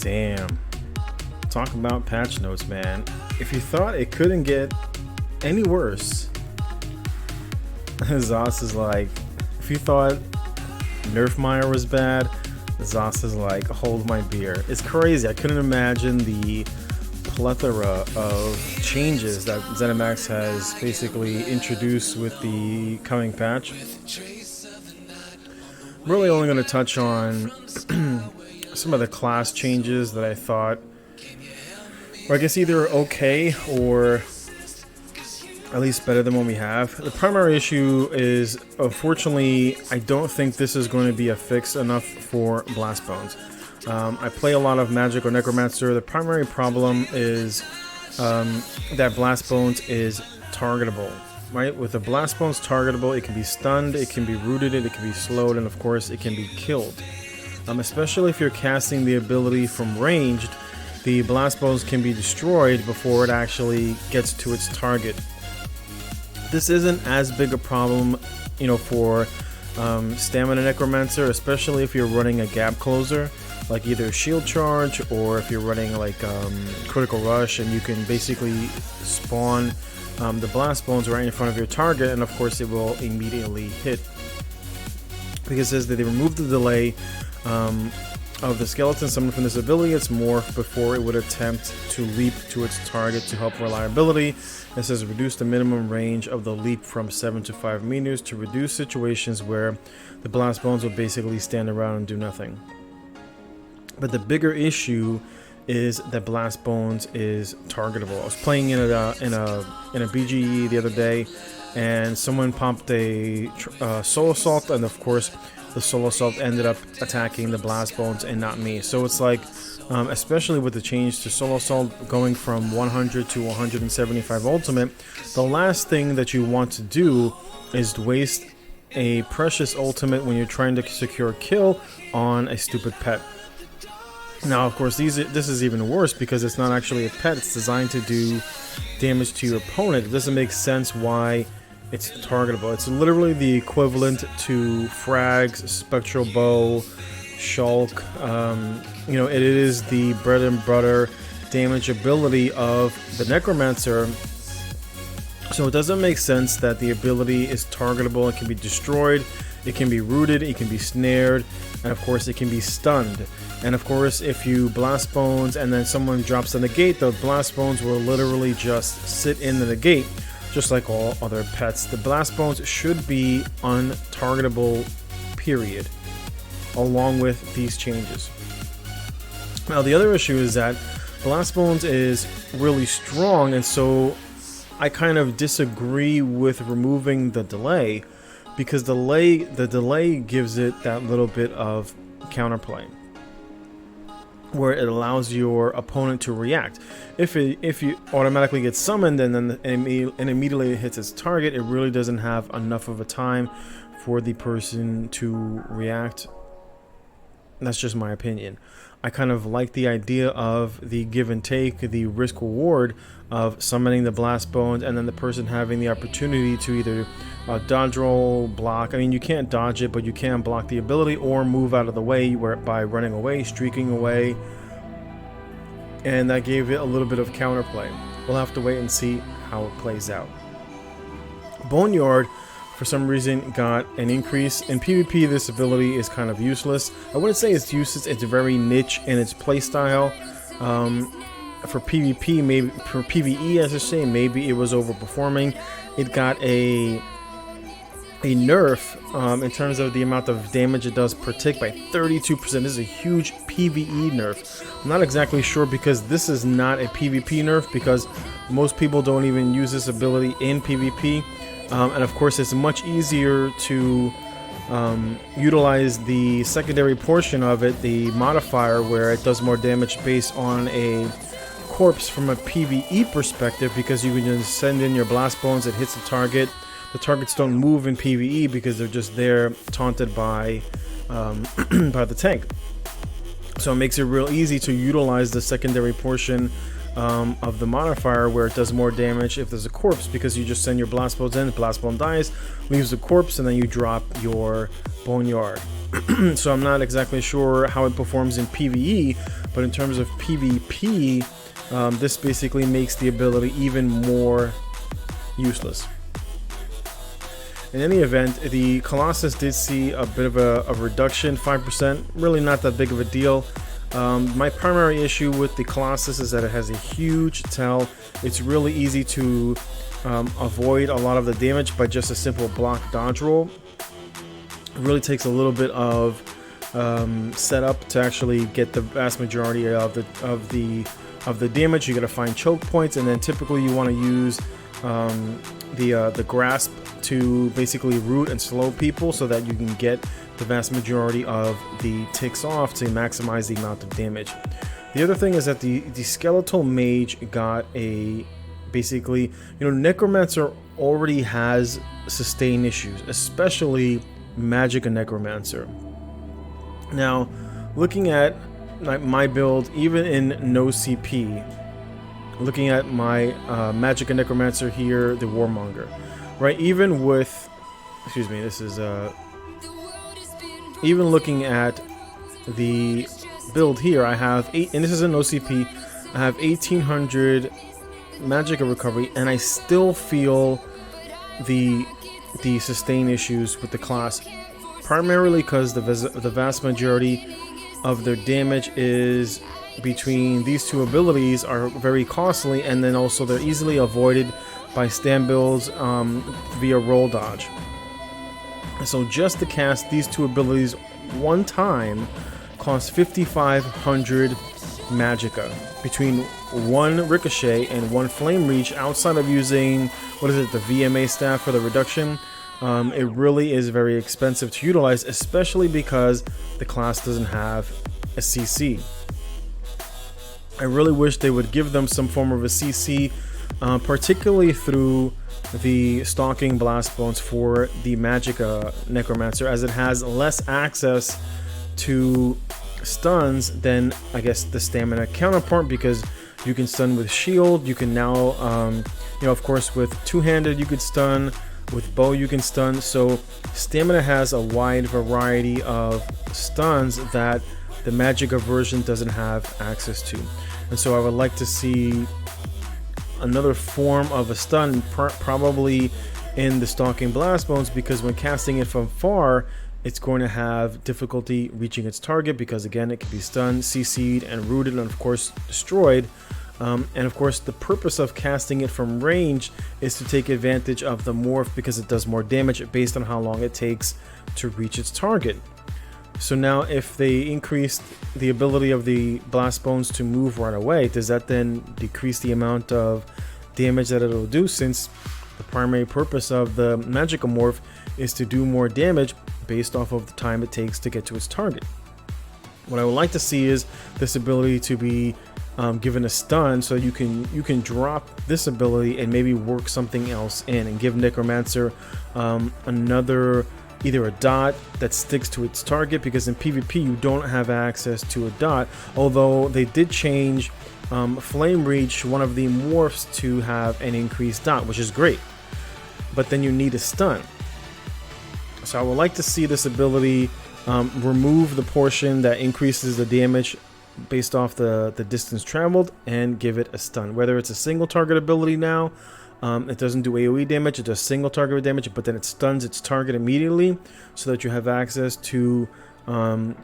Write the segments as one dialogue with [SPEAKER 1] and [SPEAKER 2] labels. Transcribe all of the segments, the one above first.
[SPEAKER 1] Damn. Talk about patch notes, man. If you thought it couldn't get any worse, Zos is like, if you thought Nerfmire was bad, Zos is like, hold my beer. It's crazy. I couldn't imagine the plethora of changes that ZeniMax has basically introduced with the coming patch. I'm really only going to touch on some of the class changes that I thought were, I guess, either okay or at least better than what we have. The primary issue is, unfortunately, I don't think this is going to be a fix enough for Blast Bones. I play a lot of Magic or Necromancer. The primary problem is that Blast Bones is targetable. Right? With the Blast Bones targetable, it can be stunned, it can be rooted, it can be slowed, and of course it can be killed. Especially if you're casting the ability from ranged, the Blast Bones can be destroyed before it actually gets to its target. This isn't as big a problem, you know, for Stamina Necromancer, especially if you're running a gap closer, like either Shield Charge or if you're running like Critical Rush, and you can basically spawn the Blast Bones right in front of your target, and of course it will immediately hit. Because it says that they removed the delay of the skeleton summoned from this ability, its morph, before it would attempt to leap to its target to help reliability. It says reduce the minimum range of the leap from 7 to 5 meters to reduce situations where the Blast Bones will basically stand around and do nothing. But the bigger issue is that Blast Bones is targetable. I was playing in a BGE the other day, and someone pumped a Soul Assault, and of course the Soul Assault ended up attacking the Blast Bones and not me. So it's like, especially with the change to Soul Assault going from 100 to 175 ultimate, the last thing that you want to do is to waste a precious ultimate when you're trying to secure a kill on a stupid pet. Now, of course, this is even worse because it's not actually a pet. It's designed to do damage to your opponent. It doesn't make sense why it's targetable. It's literally the equivalent to Frags, Spectral Bow, Shulk. You know, it is the bread and butter damage ability of the Necromancer. So it doesn't make sense that the ability is targetable. It can be destroyed, it can be rooted, it can be snared, and of course it can be stunned. And of course, if you Blast Bones and then someone drops the negate, the Blast Bones will literally just sit in the negate, just like all other pets. The Blast Bones should be untargetable, period, along with these changes. Now, the other issue is that Blast Bones is really strong, and so I kind of disagree with removing the delay, because the delay gives it that little bit of counterplay, where it allows your opponent to react. If you automatically get summoned and then immediately hits its target, it really doesn't have enough of a time for the person to react. That's just my opinion. I kind of like the idea of the give and take, the risk reward of summoning the Blast Bones and then the person having the opportunity to either dodge roll, block. I mean, you can't dodge it, but you can block the ability or move out of the way by running away, streaking away. And that gave it a little bit of counterplay. We'll have to wait and see how it plays out. Boneyard, for some reason, got an increase. In PvP, this ability is kind of useless. I wouldn't say it's useless, it's very niche in its playstyle. For PvP, maybe for PvE, as I say, maybe it was overperforming. It got a nerf in terms of the amount of damage it does per tick by 32%. This is a huge PvE nerf. I'm not exactly sure because this is not a PvP nerf, because most people don't even use this ability in PvP. And of course, it's much easier to utilize the secondary portion of it, the modifier, where it does more damage based on a corpse from a PvE perspective, because you can just send in your Blast Bones, it hits the target. The targets don't move in PvE because they're just there taunted by by the tank. So it makes it real easy to utilize the secondary portion of the modifier, where it does more damage if there's a corpse, because you just send your Blast Bones in, Blast Bone dies, leaves the corpse, and then you drop your Boneyard. so I'm not exactly sure how it performs in PvE, but in terms of PvP, this basically makes the ability even more useless. In any event, the Colossus did see a bit of a reduction, 5%, really not that big of a deal. My primary issue with the Colossus is that it has a huge tail. It's really easy to avoid a lot of the damage by just a simple block dodge roll. It really takes a little bit of setup to actually get the vast majority of the damage. You got to find choke points, and then typically you want to use the grasp to basically root and slow people so that you can get the vast majority of the ticks off to maximize the amount of damage. The other thing is that the skeletal mage got a basically, Necromancer already has sustain issues, especially Magic and Necromancer. Now, looking at my build, even in no CP, looking at my Magic and Necromancer here, the Warmonger, right? Even with, excuse me, this is even looking at the build here, I have 8, and this is an OCP. I have 1800 Magic recovery, and I still feel the sustain issues with the class, primarily because the vast majority of their damage is between these two abilities are very costly, and then also they're easily avoided by stand builds via roll dodge. So just to cast these two abilities one time costs 5,500 magicka between one ricochet and one flame reach. Outside of using, what is it, the VMA staff for the reduction, it really is very expensive to utilize, especially because the class doesn't have a CC. I really wish they would give them some form of a CC, particularly through the Stalking Blast Bones for the Magic Necromancer, as it has less access to stuns than, I guess, the stamina counterpart, because you can stun with shield. You can now, of course, with two-handed you could stun, with bow you can stun. So stamina has a wide variety of stuns that the Magic version doesn't have access to, and so I would like to see another form of a stun, probably in the Stalking Blast Bones, because when casting it from far, it's going to have difficulty reaching its target, because again, it can be stunned, CC'd, and rooted, and of course destroyed. And of course, the purpose of casting it from range is to take advantage of the morph, because it does more damage based on how long it takes to reach its target. So now if they increase the ability of the Blast Bones to move right away, does that then decrease the amount of damage that it'll do, since the primary purpose of the Magic morph is to do more damage based off of the time it takes to get to its target? What I would like to see is this ability to be given a stun, so you can drop this ability and maybe work something else in and give Necromancer another, either a dot that sticks to its target, because in PvP you don't have access to a dot, although they did change Flame Reach, one of the morphs, to have an increased dot, which is great, but then you need a stun. So I would like to see this ability remove the portion that increases the damage based off the distance traveled and give it a stun. Whether it's a single target ability now, it doesn't do AoE damage, it does single target damage, but then it stuns its target immediately, so that you have access to a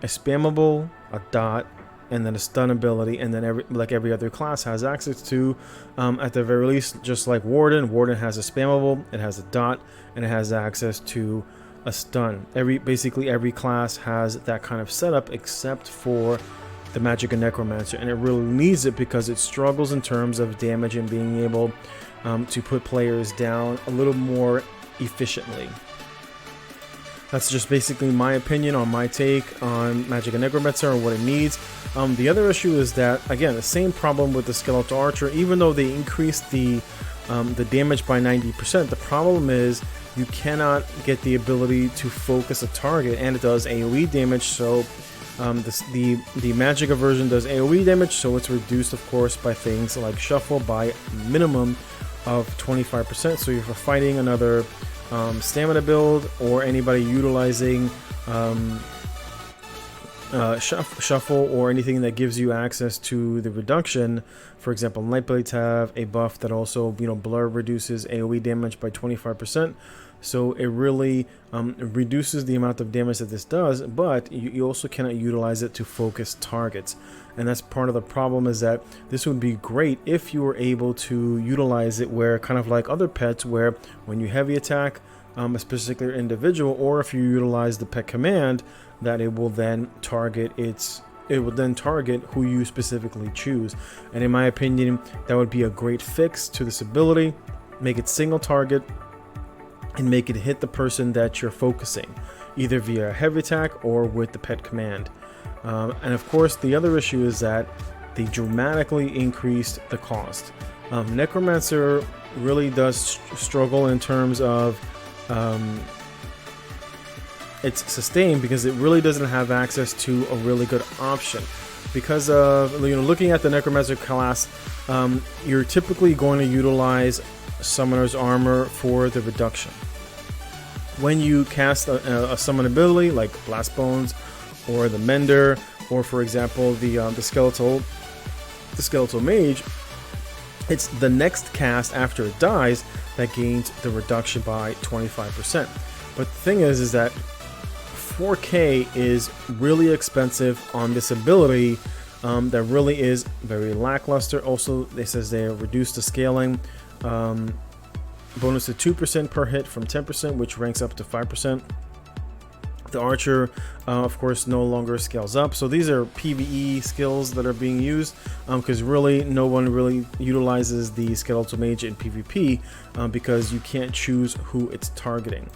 [SPEAKER 1] spammable, a dot, and then a stun ability, and then every other class has access to, at the very least, just like Warden. Warden has a spammable, it has a dot, and it has access to a stun. Basically every class has that kind of setup except for the Magic and Necromancer, and it really needs it because it struggles in terms of damage and being able to put players down a little more efficiently. That's just basically my opinion on my take on Magic and Necromancer and what it needs. The other issue is that, again, the same problem with the Skeletal Archer. Even though they increased the damage by 90%, the problem is you cannot get the ability to focus a target, and it does AoE damage. So the Magic version does AoE damage, so it's reduced, of course, by things like Shuffle by minimum of 25%. So if you're fighting another stamina build, or anybody utilizing shuffle or anything that gives you access to the reduction. For example, Nightblades have a buff that also, blur reduces AoE damage by 25%. So it really reduces the amount of damage that this does, but you also cannot utilize it to focus targets. And that's part of the problem, is that this would be great if you were able to utilize it where, kind of like other pets, where when you heavy attack a particular individual, or if you utilize the pet command, that it will then target who you specifically choose. And in my opinion, that would be a great fix to this ability. Make it single target and make it hit the person that you're focusing, either via heavy attack or with the pet command. And of course, the other issue is that they dramatically increased the cost. Necromancer really does struggle in terms of its sustain, because it really doesn't have access to a really good option. Because of looking at the Necromancer class, you're typically going to utilize Summoner's Armor for the reduction. When you cast a summon ability like Blast Bones or the Mender, or for example the Skeletal Mage, it's the next cast after it dies that gains the reduction by 25%. But the thing is that 4K is really expensive on this ability. That really is very lackluster. Also, it says they reduced the scaling. Bonus to 2% per hit from 10%, which ranks up to 5%. The archer, of course, no longer scales up. So these are PvE skills that are being used, because really no one really utilizes the Skeletal Mage in PvP, because you can't choose who it's targeting.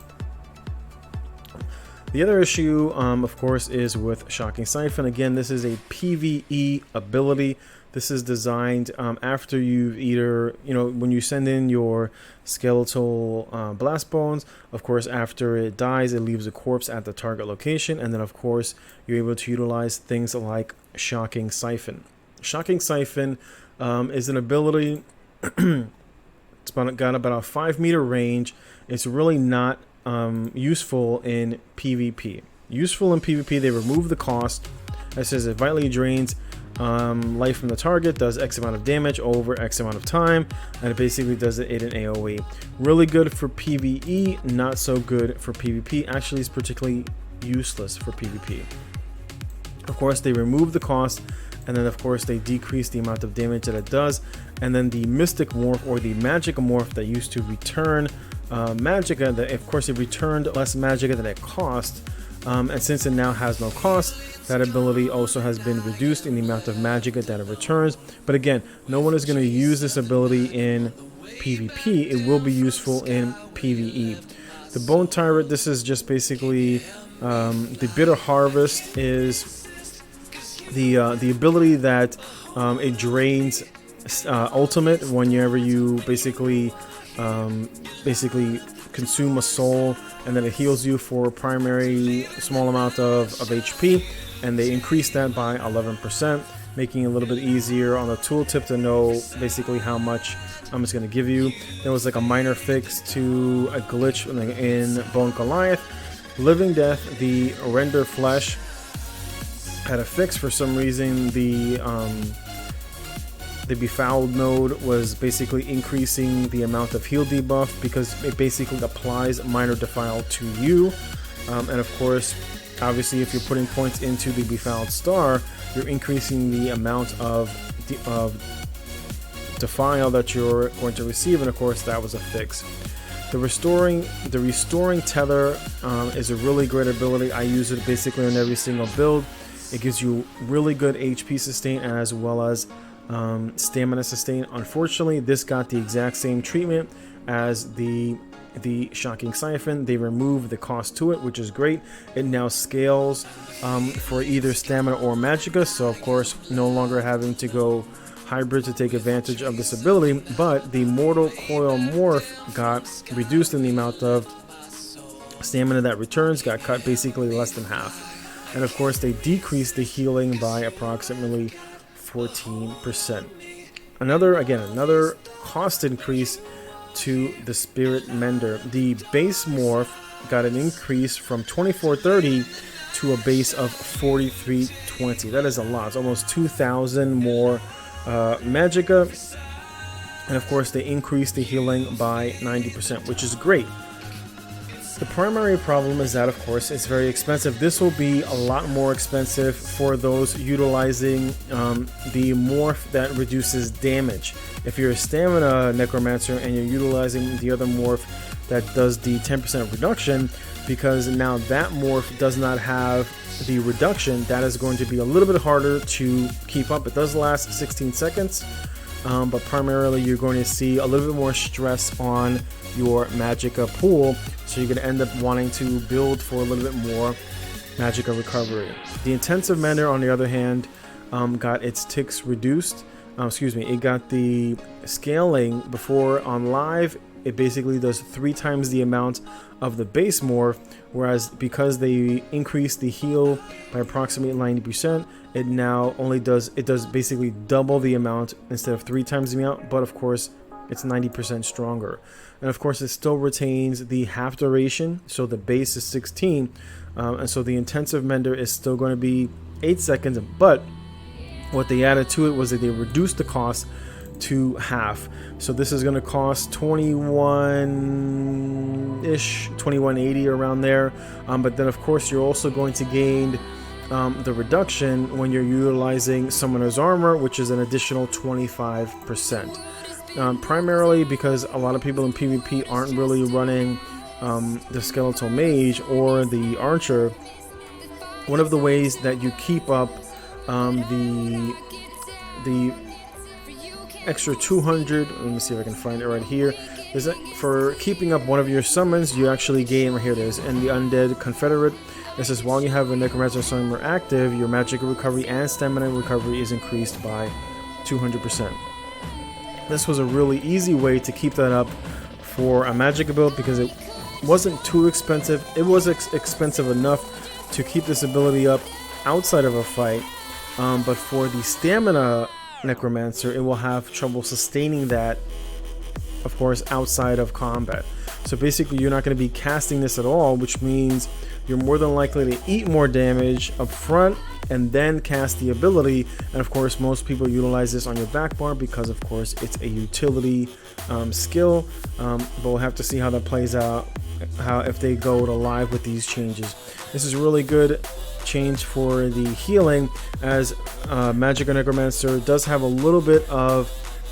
[SPEAKER 1] The other issue, of course, is with Shocking Siphon. Again, this is a PvE ability. This is designed after you've either, when you send in your skeletal blast bones, of course, after it dies, it leaves a corpse at the target location. And then, of course, you're able to utilize things like Shocking Siphon. Shocking Siphon is an ability, it's got about a 5-meter range. It's really not useful in PvP. Useful in PvP, they remove the cost. It says it vitally drains life from the target, does X amount of damage over X amount of time, and it basically does it in AoE. Really good for PvE, not so good for PvP. Actually, it's particularly useless for PvP. Of course, they remove the cost, and then of course they decrease the amount of damage that it does. And then the Mystic Morph, or the Magic Morph, that used to return Magicka, that of course it returned less Magicka than it cost. And since it now has no cost, that ability also has been reduced in the amount of Magicka that it returns. But again, no one is going to use this ability in PvP. It will be useful in PvE. The Bone Tyrant, this is just basically the Bitter Harvest is the ability that it drains ultimate whenever you basically consume a soul, and then it heals you for a primary small amount of HP, and they increase that by 11%, making it a little bit easier on the tooltip to know basically how much it's going to give you. There was like a minor fix to a glitch in Bone Goliath. Living Death, the Render Flesh, had a fix. For some reason, the Befouled node was basically increasing the amount of heal debuff, because it basically applies Minor Defile to you. And of course, obviously, if you're putting points into the Befouled Star, you're increasing the amount of Defile that you're going to receive, and of course, that was a fix. The Restoring Tether is a really great ability. I use it basically on every single build. It gives you really good HP sustain as well as stamina sustain. Unfortunately, this got the exact same treatment as the Shocking Siphon. They removed the cost to it, which is great. It now scales for either stamina or Magicka, so of course no longer having to go hybrid to take advantage of this ability. But the Mortal Coil Morph got reduced in the amount of stamina that returns, got cut basically less than half. And of course they decreased the healing by approximately 14%. Another cost increase to the Spirit Mender. The base morph got an increase from 2430 to a base of 4320. That is a lot. It's almost 2,000 more magicka. And of course, they increase the healing by 90%, which is great. The primary problem is that, of course, it's very expensive. This will be a lot more expensive for those utilizing the morph that reduces damage. If you're a stamina necromancer and you're utilizing the other morph that does the 10% reduction, because now that morph does not have the reduction, that is going to be a little bit harder to keep up. It does last 16 seconds, but primarily you're going to see a little bit more stress on your magicka pool, so you're going to end up wanting to build for a little bit more magicka recovery. The intensive mender, on the other hand, got its ticks reduced. It got the scaling. Before on live, it basically does 3 times the amount of the base morph, whereas because they increased the heal by approximately 90%, it now only does basically double the amount instead of 3 times the amount, but of course it's 90% stronger. And of course it still retains the half duration, so the base is 16, and so the intensive mender is still going to be 8 seconds, but what they added to it was that they reduced the cost to half. So this is going to cost 21-ish, 2180 around there, but then of course you're also going to gain the reduction when you're utilizing Summoner's Armor, which is an additional 25%. Primarily because a lot of people in PvP aren't really running the Skeletal Mage or the Archer. One of the ways that you keep up the extra 200, let me see if I can find it right here, is that for keeping up one of your summons, you actually gain, right here it is, in the Undead Confederate. It says while you have a Necromancer summon active, your magic recovery and stamina recovery is increased by 200%. This was a really easy way to keep that up for a magic build because it wasn't too expensive. It was expensive enough to keep this ability up outside of a fight, but for the stamina Necromancer, it will have trouble sustaining that, of course, outside of combat. So basically you're not going to be casting this at all, which means you're more than likely to eat more damage up front and then cast the ability. And of course most people utilize this on your back bar because of course it's a utility skill, but we'll have to see how that plays out, if they go to live with these changes. This is really good change for the healing, as Magicka Necromancer does have a little bit of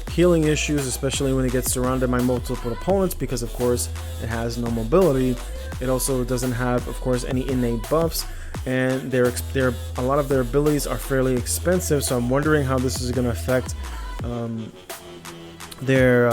[SPEAKER 1] healing issues, especially when it gets surrounded by multiple opponents, because of course it has no mobility. It also doesn't have, of course, any innate buffs, and a lot of their abilities are fairly expensive. So I'm wondering how this is going to affect their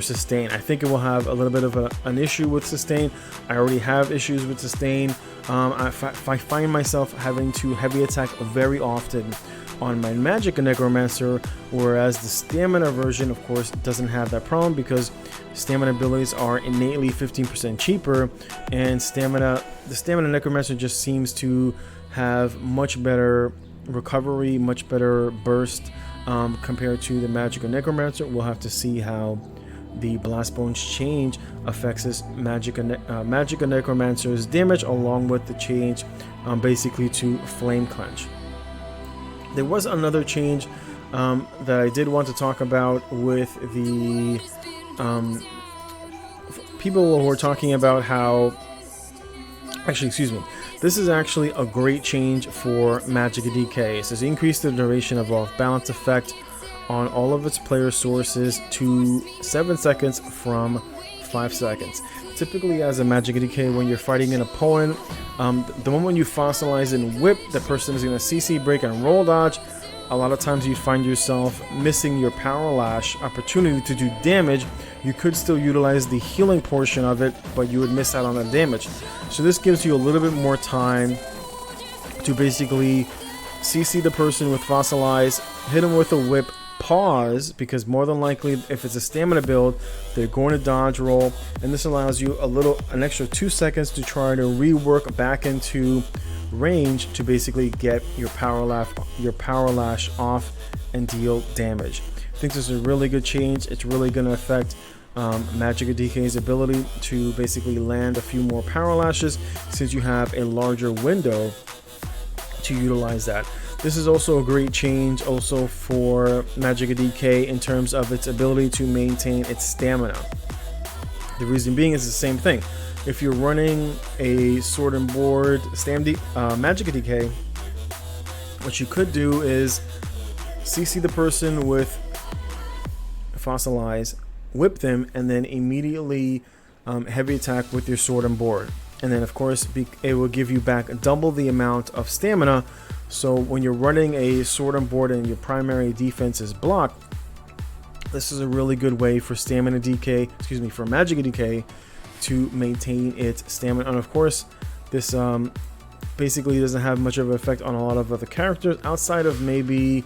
[SPEAKER 1] sustain. I think it will have a little bit of an issue with sustain. I already have issues with sustain. I find myself having to heavy attack very often on my Magicka Necromancer, whereas the stamina version of course doesn't have that problem because stamina abilities are innately 15% cheaper, and the stamina Necromancer just seems to have much better recovery, much better burst compared to the Magicka Necromancer. We'll have to see how the Blast Bones change affects this Magicka Necromancer's damage, along with the change basically to Flame Clench. There was another change that I did want to talk about with the people who were talking about how, actually, excuse me, this is actually a great change for Magicka DK. It says increase the duration of off balance effect on all of its player sources to 7 seconds from 5 seconds. Typically as a Magicka DK, when you're fighting an opponent, the moment you fossilize and whip, the person is going to CC break and roll dodge. A lot of times you find yourself missing your power lash opportunity to do damage. You could still utilize the healing portion of it, but you would miss out on the damage. So this gives you a little bit more time to basically CC the person with fossilize, hit him with a whip, pause, because more than likely if it's a stamina build they're going to dodge roll, and this allows you an extra 2 seconds to try to rework back into range to basically get your power lash off and deal damage. I think this is a really good change. It's really going to affect Magicka DK's ability to basically land a few more power lashes, since you have a larger window to utilize that. This is also a great change also for Magicka DK in terms of its ability to maintain its stamina. The reason being is the same thing. If you're running a sword and board Magicka DK, what you could do is CC the person with Fossilize, whip them, and then immediately heavy attack with your sword and board. And then of course it will give you back double the amount of stamina. So when you're running a sword and board and your primary defense is block, this is a really good way for stamina DK, for Magicka DK to maintain its stamina. And of course, this basically doesn't have much of an effect on a lot of other characters outside of maybe,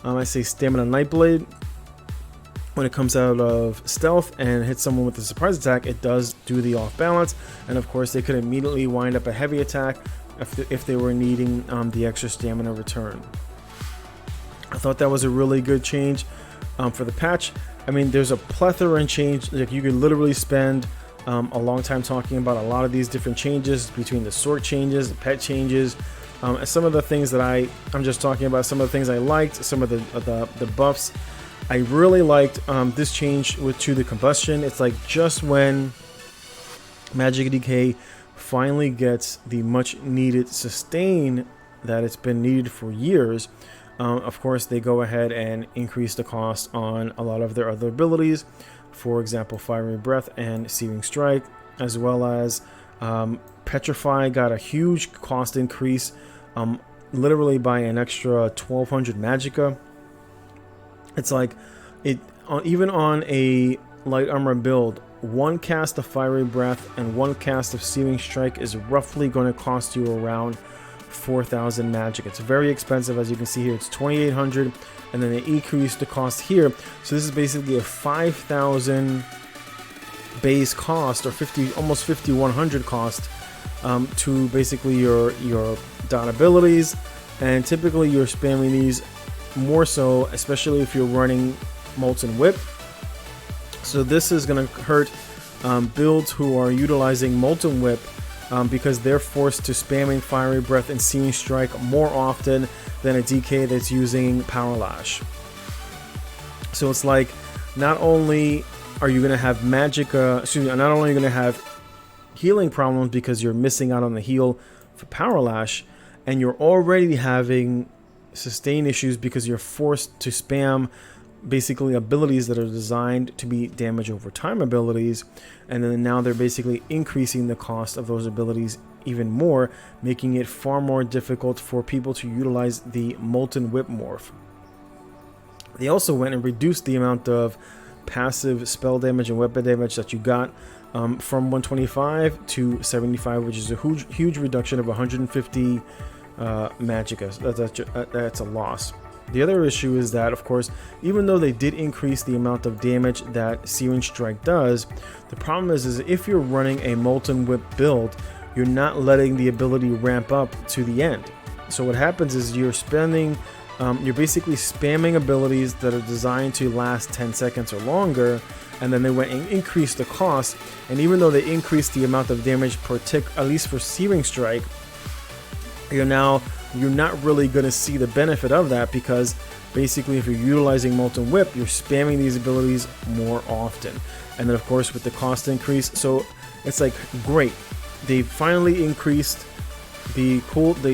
[SPEAKER 1] I say Stamina Nightblade. When it comes out of stealth and hits someone with a surprise attack, it does do the off balance. And of course, they could immediately wind up a heavy attack if they were needing the extra stamina return. I thought that was a really good change for the patch. I mean, there's a plethora in change. Like, you could literally spend a long time talking about a lot of these different changes between the sword changes, the pet changes, some of the things that I'm just talking about. Some of the things I liked, some of the buffs. I really liked this change to the combustion. It's like just when Magicka DK finally gets the much needed sustain that it's been needed for years. Of course, they go ahead and increase the cost on a lot of their other abilities. For example, Fiery Breath and Searing Strike, as well as Petrify got a huge cost increase, literally by an extra 1200 Magicka. It's like, even on a light armor build, one cast of Fiery Breath and one cast of Searing Strike is roughly going to cost you around 4,000 Magicka. It's very expensive. As you can see here, it's 2,800, and then they increased the cost here. So this is basically a 5,000 base cost, or almost 5,100 cost to basically your dot abilities. And typically you're spamming these more so, especially if you're running Molten Whip. So this is going to hurt builds who are utilizing Molten Whip, because they're forced to spamming Fiery Breath and Searing Strike more often than a DK that's using Power Lash. So it's like, not only are you going to have not only are you going to have healing problems because you're missing out on the heal for Power Lash, and you're already having sustain issues because you're forced to spam basically abilities that are designed to be damage over time abilities, and then now they're basically increasing the cost of those abilities even more, making it far more difficult for people to utilize the Molten Whip morph. They also went and reduced the amount of passive spell damage and weapon damage that you got from 125 to 75, which is a huge reduction of 150 Magicka. That's a loss. The other issue is that, of course, even though they did increase the amount of damage that Searing Strike does, the problem is if you're running a Molten Whip build, you're not letting the ability ramp up to the end. So what happens is you're basically spamming abilities that are designed to last 10 seconds or longer, and then they went and increased the cost. And even though they increased the amount of damage per tick, at least for Searing Strike, you're not really going to see the benefit of that, because basically if you're utilizing Molten Whip, you're spamming these abilities more often. And then of course with the cost increase, so it's like, great, they finally increased they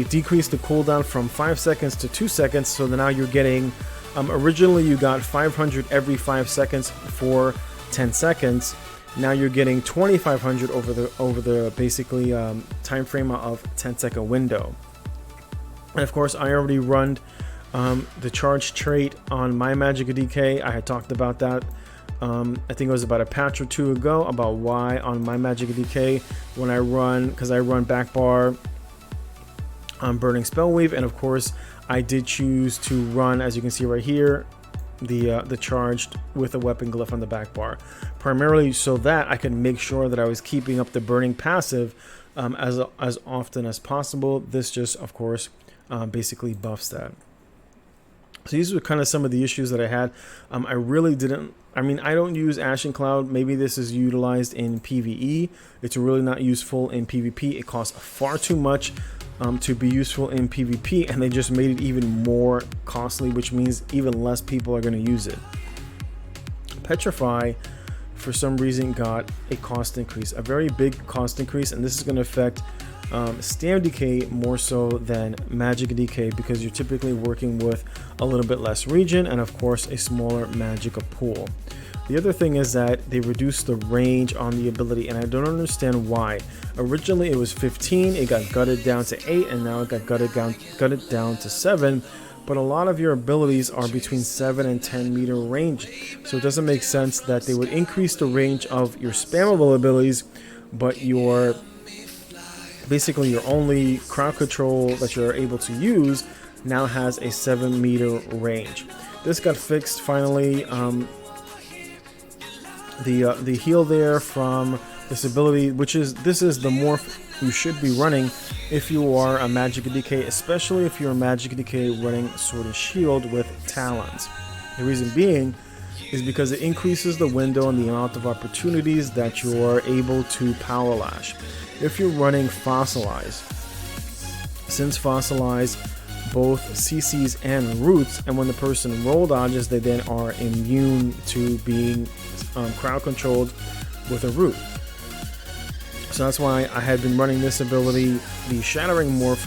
[SPEAKER 1] decreased the cooldown from 5 seconds to 2 seconds, so now you're getting, originally you got 500 every 5 seconds for 10 seconds. Now you're getting 2,500 over the basically time frame of 10-second window. And of course, I already run the charge trait on my Magicka DK. I had talked about that. I think it was about a patch or two ago, about why on my Magicka DK, when I run, because I run back bar on Burning Spellweave, and of course I did choose to run, as you can see right here, the charged with a weapon glyph on the back bar, primarily so that I could make sure that I was keeping up the burning passive as often as possible. This just, of course, basically buffs that. So these were kind of some of the issues that I had. I don't use Ashen Cloud. Maybe this is utilized in PvE. It's really not useful in PvP. It costs far too much to be useful in PvP, and they just made it even more costly, which means even less people are going to use it. Petrify, for some reason, got a cost increase, a very big cost increase, and this is going to affect Stam Decay more so than Magic Decay, because you're typically working with a little bit less region and of course a smaller Magicka pool. The other thing is that they reduced the range on the ability, and I don't understand why. Originally it was 15, it got gutted down to 8, and now it got gutted down to 7. But a lot of your abilities are between 7 and 10 meter range, so it doesn't make sense that they would increase the range of your spammable abilities, but your basically your only crowd control that you're able to use now has a 7 meter range. This got fixed finally. The heal there from this ability, this is the morph you should be running if you are a Magic Decay, especially if you're a Magic Decay running Sword and Shield with Talons. The reason being is because it increases the window and the amount of opportunities that you're able to Power Lash. If you're running Fossilize, since Fossilize both CCs and roots, and when the person roll dodges, they then are immune to being crowd controlled with a root. So that's why I had been running this ability, the Shattering Morph,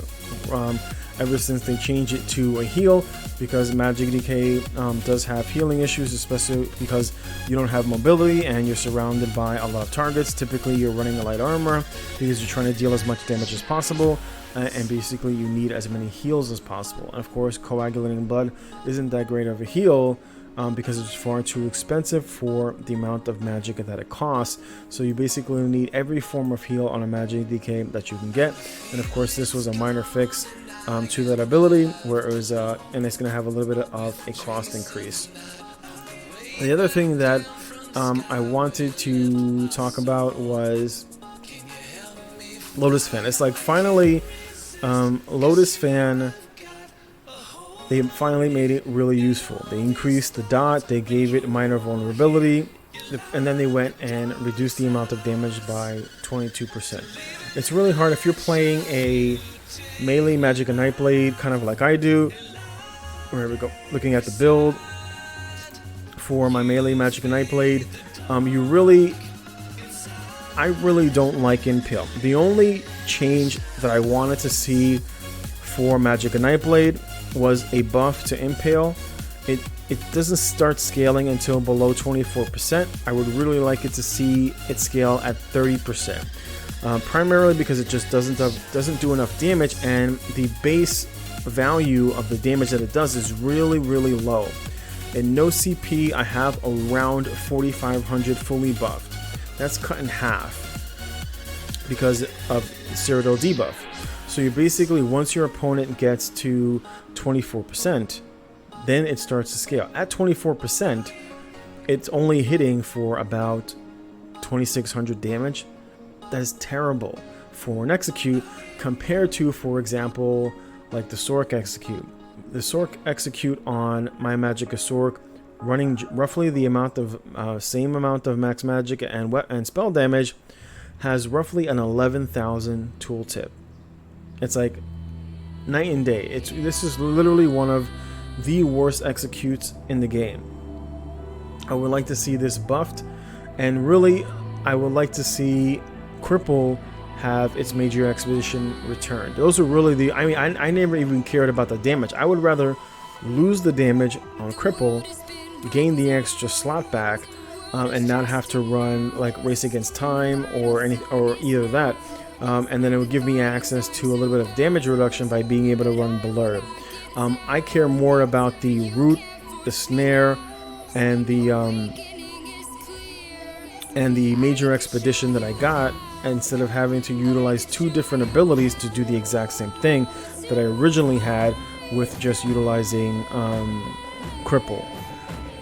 [SPEAKER 1] ever since they changed it to a heal, because Magic Decay does have healing issues, especially because you don't have mobility and you're surrounded by a lot of targets. Typically you're running a light armor because you're trying to deal as much damage as possible, and basically you need as many heals as possible. And of course, Coagulating Blood isn't that great of a heal, because it's far too expensive for the amount of magic that it costs. So you basically need every form of heal on a Magic Decay that you can get. And of course, this was a minor fix to that ability, where it was, and it's going to have a little bit of a cost increase. The other thing that I wanted to talk about was Lotus Fan. It's like finally, Lotus Fan, they finally made it really useful. They increased the dot, they gave it minor vulnerability, and then they went and reduced the amount of damage by 22%. It's really hard if you're playing a melee Magicka Nightblade, kind of like I do. Where we go, looking at the build for my melee Magicka Nightblade, I really don't like Impale. The only change that I wanted to see for Magicka Nightblade was a buff to Impale. It doesn't start scaling until below 24%. I would really like it to see it scale at 30%. Primarily because it just doesn't do enough damage, and the base value of the damage that it does is really low. In no CP, I have around 4,500 fully buffed. That's cut in half because of Cyrodiil debuff. So you basically, once your opponent gets to 24%, then it starts to scale. At 24%, it's only hitting for about 2,600 damage. That is terrible for an execute compared to, for example, like the Sork execute. The Sork execute on my Magicka Sork, running roughly the amount of same amount of max magic and spell damage, has roughly an 11,000 tooltip. It's like night and day. This is literally one of the worst executes in the game. I would like to see this buffed, and really I would like to see Cripple have its major expedition returned. Those are really I never even cared about the damage. I would rather lose the damage on Cripple, gain the extra slot back, and not have to run like Race Against Time or either that. And then it would give me access to a little bit of damage reduction by being able to run Blur. I care more about the root, the snare, and the major expedition that I got, instead of having to utilize two different abilities to do the exact same thing that I originally had with just utilizing Cripple.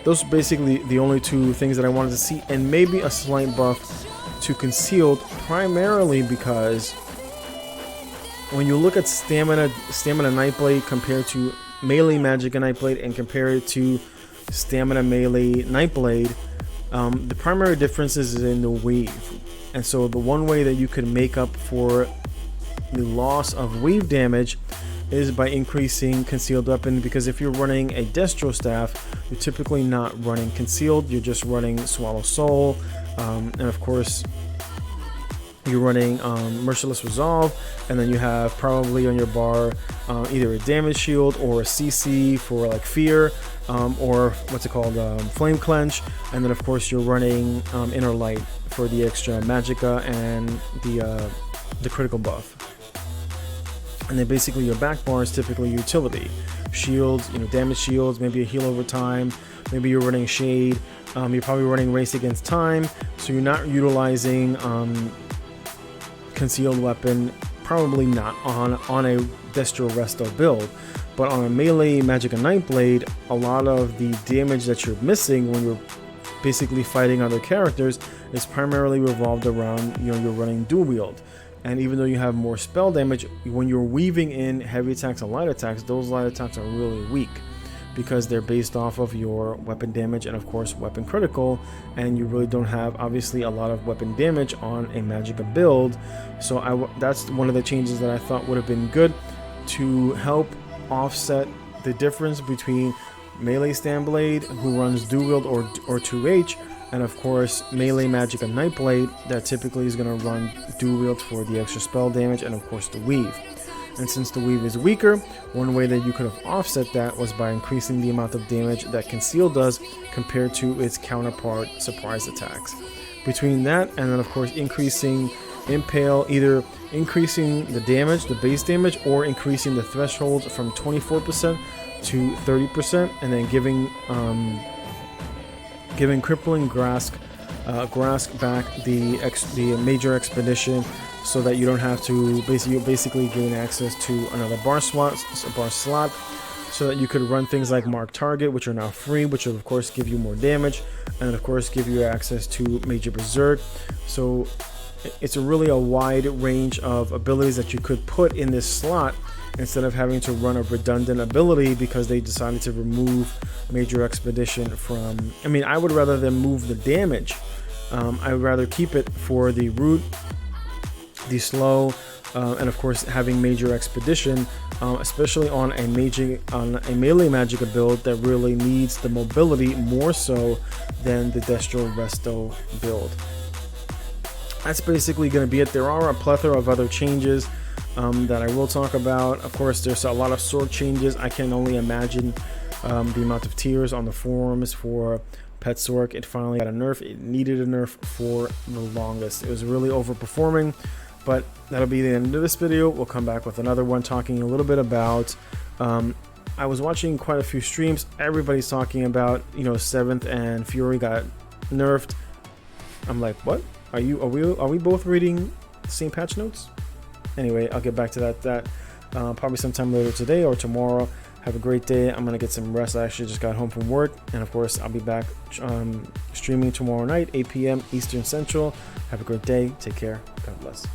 [SPEAKER 1] Those are basically the only two things that I wanted to see, and maybe a slight buff to Concealed, primarily because when you look at Stamina Nightblade compared to Melee Magicka Nightblade and compare it to Stamina Melee Nightblade, the primary difference is in the wave. And so the one way that you can make up for the loss of wave damage is by increasing concealed weapon, because if you're running a Destro staff, you're typically not running concealed, you're just running Swallow Soul, and of course you're running Merciless Resolve, and then you have probably on your bar either a damage shield or a CC for like fear, or what's it called, Flame Clench, and then of course you're running Inner Light for the extra magicka and the critical buff. And then basically your back bar is typically utility. Shields, damage shields, maybe a heal over time, maybe you're running Shade, you're probably running Race Against Time, so you're not utilizing concealed weapon, probably not on a Destro Resto build. But on a melee Magicka Nightblade, a lot of the damage that you're missing when you're basically fighting other characters is primarily revolved around, you're running dual wield. And even though you have more spell damage, when you're weaving in heavy attacks and light attacks, those light attacks are really weak because they're based off of your weapon damage and of course weapon critical, and you really don't have obviously a lot of weapon damage on a Magicka build. So that's one of the changes that I thought would have been good to help offset the difference between melee Standblade, who runs dual wield or 2H, and of course melee Magicka Nightblade that typically is going to run dual wield for the extra spell damage and of course the weave. And since the weave is weaker, one way that you could have offset that was by increasing the amount of damage that Conceal does compared to its counterpart surprise attacks. Between that and then of course increasing Impale, either increasing the damage, the base damage, or increasing the threshold from 24% to 30%, and then giving Crippling Grasp back the major expedition, so that you don't have to basically gain access to another bar slot, so that you could run things like Mark Target, which are now free, which will of course give you more damage, and of course give you access to Major Berserk. So it's really a wide range of abilities that you could put in this slot instead of having to run a redundant ability because they decided to remove Major Expedition from... I mean, I would rather than move the damage. I would rather keep it for the root, the slow, and of course having Major Expedition, especially on a melee Magicka build that really needs the mobility more so than the Destro Resto build. That's basically going to be it. There are a plethora of other changes that I will talk about. Of course, there's a lot of sword changes. I can only imagine the amount of tears on the forums for Pet Sork. It finally got a nerf. It needed a nerf for the longest. It was really overperforming, but that'll be the end of this video. We'll come back with another one talking a little bit about... I was watching quite a few streams. Everybody's talking about, 7th and Fury got nerfed. I'm like, what? Are we both reading the same patch notes? Anyway, I'll get back to that probably sometime later today or tomorrow. Have a great day. I'm gonna get some rest. I actually just got home from work, and of course I'll be back streaming tomorrow night, 8 p.m. Eastern Central. Have a great day. Take care. God bless.